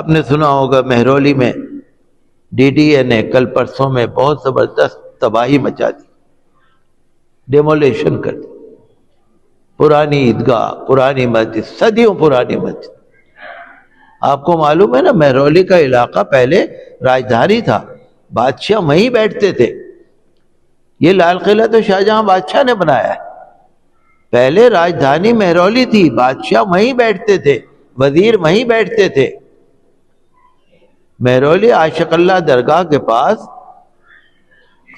آپ نے سنا ہوگا مہرولی میں ڈی ڈی اے نے کل پرسوں میں بہت زبردست تباہی مچا دی، ڈیمولیشن کر دی، پرانی عیدگاہ، پرانی مسجد، صدیوں پرانی مسجد۔ آپ کو معلوم ہے نا مہرولی کا علاقہ پہلے راجدھانی تھا، بادشاہ وہیں بیٹھتے تھے۔ یہ لال قلعہ تو شاہجہاں بادشاہ نے بنایا ہے، پہلے راجدھانی مہرولی تھی، بادشاہ وہیں بیٹھتے تھے، وزیر وہیں بیٹھتے تھے۔ مہرولی عاشق اللہ درگاہ کے پاس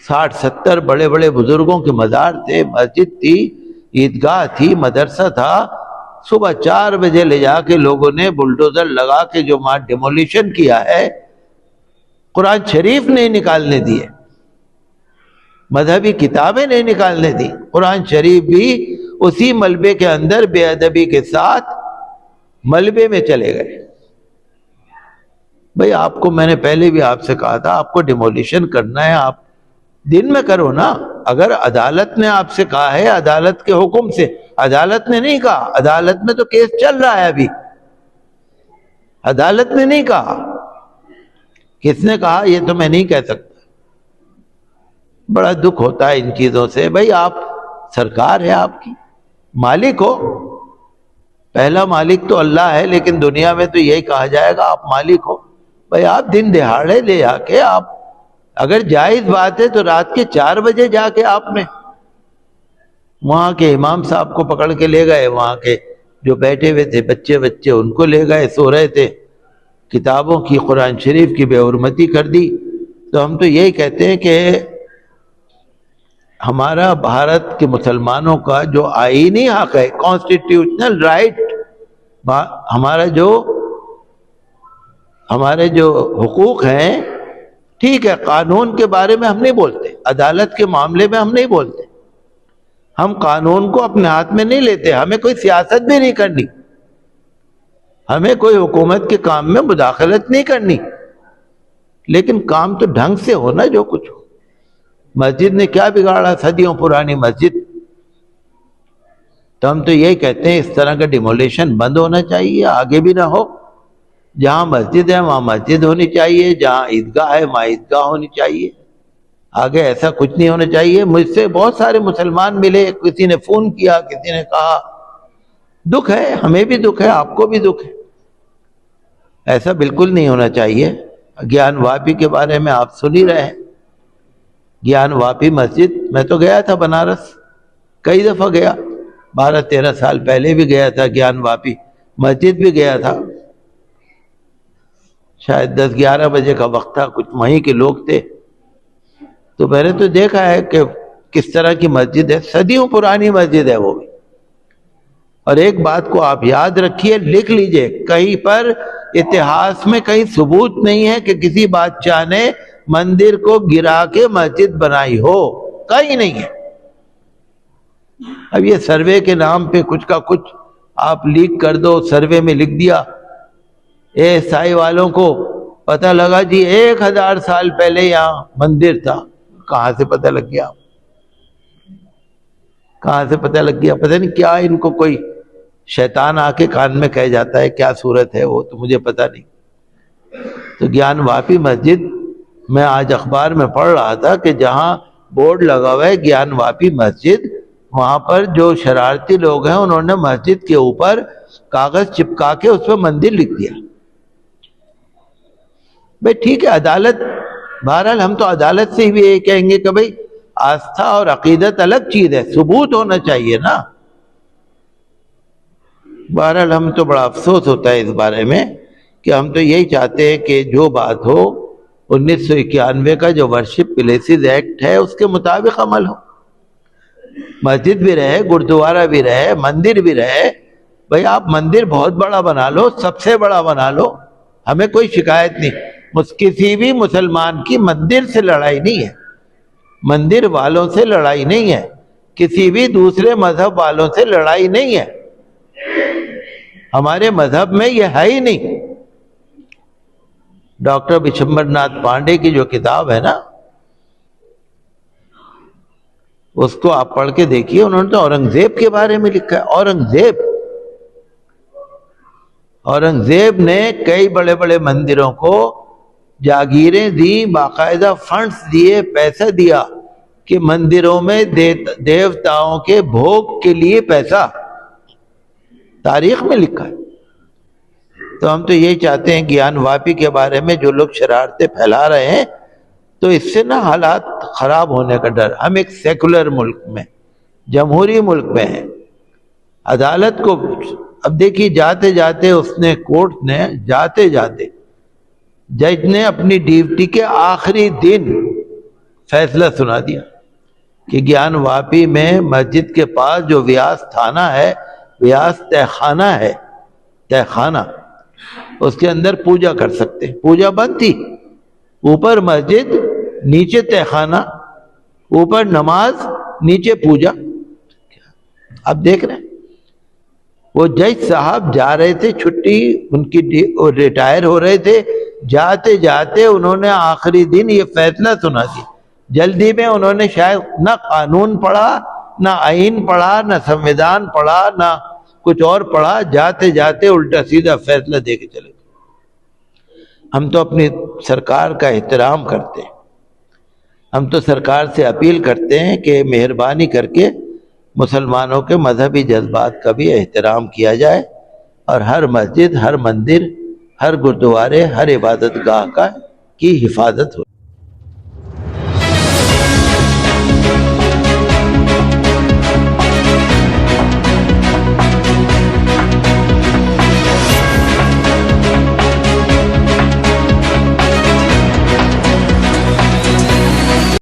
60-70 بڑے بڑے بزرگوں کے مزار تھے، مسجد تھی، عیدگاہ تھی، مدرسہ تھا۔ صبح 4 بجے لے جا کے لوگوں نے بلڈوزر لگا کے جو وہاں ڈیمولیشن کیا ہے، قرآن شریف نہیں نکالنے دیے، مذہبی کتابیں نہیں نکالنے دی، قرآن شریف بھی اسی ملبے کے اندر بے ادبی کے ساتھ ملبے میں چلے گئے۔ بھئی آپ کو میں نے پہلے بھی آپ سے کہا تھا، آپ کو ڈیمولیشن کرنا ہے آپ دن میں کرو نا۔ اگر عدالت نے آپ سے کہا ہے، عدالت کے حکم سے، عدالت نے نہیں کہا، عدالت میں تو کیس چل رہا ہے ابھی، عدالت نے نہیں کہا، کس نے کہا یہ تو میں نہیں کہہ سکتا۔ بڑا دکھ ہوتا ہے ان چیزوں سے۔ بھئی آپ سرکار ہے، آپ کی مالک ہو، پہلا مالک تو اللہ ہے، لیکن دنیا میں تو یہی کہا جائے گا آپ مالک ہو۔ بھئی آپ دن دہاڑے لے آ کے آپ، اگر جائز بات ہے تو رات کے 4 بجے جا کے آپ نے وہاں کے امام صاحب کو پکڑ کے لے گئے، وہاں کے جو بیٹھے ہوئے تھے بچے ان کو لے گئے، سو رہے تھے، کتابوں کی، قرآن شریف کی بے حرمتی کر دی۔ تو ہم تو یہی کہتے ہیں کہ ہمارا بھارت کے مسلمانوں کا جو آئینی حق ہے، کانسٹیٹیوشنل رائٹ، ہمارے جو حقوق ہیں، ٹھیک ہے، قانون کے بارے میں ہم نہیں بولتے، عدالت کے معاملے میں ہم نہیں بولتے، ہم قانون کو اپنے ہاتھ میں نہیں لیتے، ہمیں کوئی سیاست بھی نہیں کرنی، ہمیں کوئی حکومت کے کام میں مداخلت نہیں کرنی، لیکن کام تو ڈھنگ سے ہونا جو کچھ ہو۔ مسجد نے کیا بگاڑا، صدیوں پرانی مسجد۔ تو ہم تو یہی کہتے ہیں اس طرح کا ڈیمولیشن بند ہونا چاہیے، آگے بھی نہ ہو۔ جہاں مسجد ہے وہاں مسجد ہونی چاہیے، جہاں عیدگاہ ہے وہاں عیدگاہ ہونی چاہیے، آگے ایسا کچھ نہیں ہونا چاہیے۔ مجھ سے بہت سارے مسلمان ملے، کسی نے فون کیا، کسی نے کہا، دکھ ہے، ہمیں بھی دکھ ہے، آپ کو بھی دکھ ہے، ایسا بالکل نہیں ہونا چاہیے۔ گیان واپی کے بارے میں آپ سن ہی رہے ہیں، گیان واپی مسجد، میں تو گیا تھا بنارس، کئی دفعہ گیا، 12-13 سال پہلے بھی گیا تھا، گیان واپی مسجد بھی گیا تھا، شاید 10-11 بجے کا وقت تھا، کچھ وہیں کے لوگ تھے، تو میں نے تو دیکھا ہے کہ کس طرح کی مسجد ہے، صدیوں پرانی مسجد ہے وہ بھی۔ اور ایک بات کو آپ یاد رکھیے، لکھ لیجئے، کہیں پر اتہاس میں کہیں ثبوت نہیں ہے کہ کسی بادشاہ نے مندر کو گرا کے مسجد بنائی ہو، کہیں نہیں ہے۔ اب یہ سروے کے نام پہ کچھ کا کچھ آپ لیک کر دو، سروے میں لکھ دیا، سائی والوں کو پتہ لگا جی 1000 سال پہلے یہاں مندر تھا، کہاں سے پتہ لگ گیا، کہاں سے پتہ لگ گیا؟ پتہ نہیں کیا ان کو کوئی شیطان آ کے کان میں کہہ جاتا ہے، کیا صورت ہے وہ تو مجھے پتہ نہیں۔ تو گیان واپی مسجد، میں آج اخبار میں پڑھ رہا تھا کہ جہاں بورڈ لگا ہوا ہے گیان واپی مسجد، وہاں پر جو شرارتی لوگ ہیں انہوں نے مسجد کے اوپر کاغذ چپکا کے اس پہ مندر لکھ دیا۔ بھئی ٹھیک ہے، عدالت، بہرحال ہم تو عدالت سے بھی یہ کہیں گے کہ بھئی آستھا اور عقیدت الگ چیز ہے، ثبوت ہونا چاہیے نا۔ بہرحال ہم تو بڑا افسوس ہوتا ہے اس بارے میں کہ ہم تو یہی چاہتے ہیں کہ جو بات ہو 1991 کا جو ورشپ پلیسز ایکٹ ہے اس کے مطابق عمل ہو، مسجد بھی رہے، گردوارہ بھی رہے، مندر بھی رہے۔ بھئی آپ مندر بہت بڑا بنا لو، سب سے بڑا بنا لو، ہمیں کوئی شکایت نہیں، کسی بھی مسلمان کی مندر سے لڑائی نہیں ہے، مندر والوں سے لڑائی نہیں ہے، کسی بھی دوسرے مذہب والوں سے لڑائی نہیں ہے، ہمارے مذہب میں یہ ہے ہی نہیں۔ ڈاکٹر بشمبر ناتھ پانڈے کی جو کتاب ہے نا، اس کو آپ پڑھ کے دیکھیے، انہوں نے تو اورنگزیب کے بارے میں لکھا ہے، اورنگزیب نے کئی بڑے بڑے مندروں کو جاگیریں دیں، باقاعدہ فنڈز دیے، پیسہ دیا کہ مندروں میں دیوتاؤں کے بھوگ کے لیے پیسہ، تاریخ میں لکھا ہے۔ تو ہم تو یہی چاہتے ہیں گیان واپی کے بارے میں جو لوگ شرارتیں پھیلا رہے ہیں، تو اس سے نا حالات خراب ہونے کا ڈر۔ ہم ایک سیکولر ملک میں، جمہوری ملک میں ہیں، عدالت کو اب دیکھیے جاتے جاتے اس نے کورٹ نے جاتے جاتے جج نے اپنی ڈیوٹی کے آخری دن فیصلہ سنا دیا کہ گیان واپی میں مسجد کے پاس جو ویاس تھانہ ہے، ویاس تہ خانہ ہے، تہ خانہ، اس کے اندر پوجا کر سکتے، پوجا بند تھی، اوپر مسجد نیچے تہ خانہ، اوپر نماز نیچے پوجا۔ اب دیکھ رہے ہیں وہ جج صاحب جا رہے تھے چھٹی ان کی، ریٹائر ہو رہے تھے، جاتے جاتے انہوں نے آخری دن یہ فیصلہ سنا دیا۔ جلدی میں انہوں نے شاید نہ قانون پڑھا، نہ آئین پڑھا، نہ سنویدھان پڑھا، نہ کچھ اور پڑھا، جاتے جاتے الٹا سیدھا فیصلہ دے کے چلے۔ ہم تو اپنی سرکار کا احترام کرتے ہیں، ہم تو سرکار سے اپیل کرتے ہیں کہ مہربانی کر کے مسلمانوں کے مذہبی جذبات کا بھی احترام کیا جائے، اور ہر مسجد، ہر مندر، ہر گردوارے، ہر عبادت گاہ کی حفاظت ہو۔